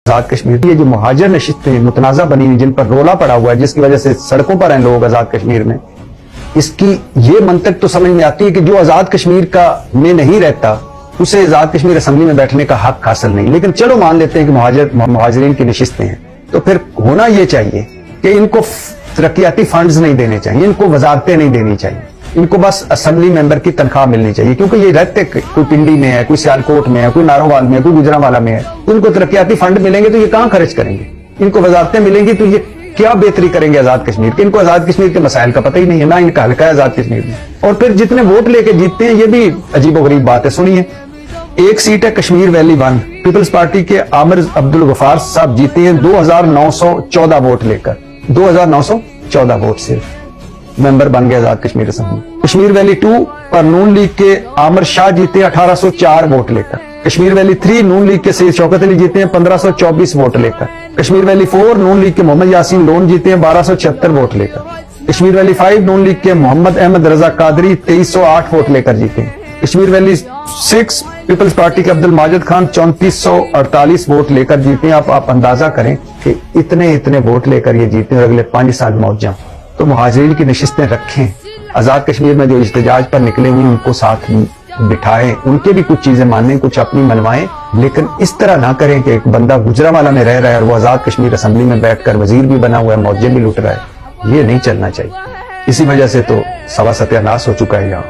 آزاد کشمیر کی جو مہاجر نشستیں متنازع بنی ہوئی جن پر رولا پڑا ہوا ہے جس کی وجہ سے سڑکوں پر ہیں لوگ آزاد کشمیر میں، اس کی یہ منطق تو سمجھ میں آتی ہے کہ جو آزاد کشمیر میں نہیں رہتا اسے آزاد کشمیر اسمبلی میں بیٹھنے کا حق حاصل نہیں، لیکن چلو مان لیتے ہیں کہ مہاجرین کی نشستیں ہیں، تو پھر ہونا یہ چاہیے کہ ان کو ترقیاتی فنڈز نہیں دینے چاہیے، ان کو وزارتیں نہیں دینی چاہیے، ان کو بس اسمبلی ممبر کی تنخواہ ملنی چاہیے، کیونکہ یہ رہتے کوئی پنڈی میں ہے، کوئی سیالکوٹ میں ہے، کوئی نارووال میں ہے، کوئی گجرانوالہ میں ہے، تو ان کو ترقیاتی فنڈ ملیں گے تو یہ کہاں خرچ کریں گے؟ ان کو وزارتیں ملیں گی تو یہ کیا بہتری کریں گے آزاد کشمیر کی؟ ان کو آزاد کشمیر کے مسائل کا پتہ ہی نہیں ہے، نہ ان کا حلقہ ہے آزاد کشمیر میں، اور پھر جتنے ووٹ لے کے جیتتے ہیں یہ بھی عجیب و غریب بات ہے۔ سنیے، ایک سیٹ ہے کشمیر ویلی 1، پیپلز پارٹی کے عامر عبدالغفار صاحب جیتے ہیں 2914 ووٹ لے کر، 2914 ووٹ صرف ممبر بن گئے آزاد کشمیر اسمبلی۔ کشمیر ویلی 2 پر نون لیگ کے عامر شاہ جیتے ہیں 1804 ووٹ لے کر۔ کشمیر ویلی 3 نون لیگ کے سید شوکت علی جیتے ہیں 1524 ووٹ لے کر۔ کشمیر ویلی 4 نون لیگ کے محمد یاسین لون جیتے ہیں 1276 ووٹ لے کر۔ کشمیر ویلی 5 نون لیگ کے محمد احمد رضا قادری 2308 ووٹ لے کر جیتے ہیں۔ کشمیر ویلی 6 پیپلز پارٹی کے عبد الماجد خان 3448 ووٹ لے کر جیتے ہیں۔ آپ اندازہ کریں کہ اتنے ووٹ لے کر یہ جیتے ہیں اور اگلے 5 سال موجہ، تو مہاجرین کی نشستیں رکھیں، آزاد کشمیر میں جو احتجاج پر نکلے ہوئے ان کو ساتھ بٹھائیں، ان کے بھی کچھ چیزیں مانیں، کچھ اپنی منوائیں، لیکن اس طرح نہ کریں کہ ایک بندہ گجرانوالہ میں رہ رہا ہے اور وہ آزاد کشمیر اسمبلی میں بیٹھ کر وزیر بھی بنا ہوا ہے، موجے بھی لوٹ رہا ہے۔ یہ نہیں چلنا چاہیے، اسی وجہ سے تو سوا ستیہ ناس ہو چکا ہے یہاں۔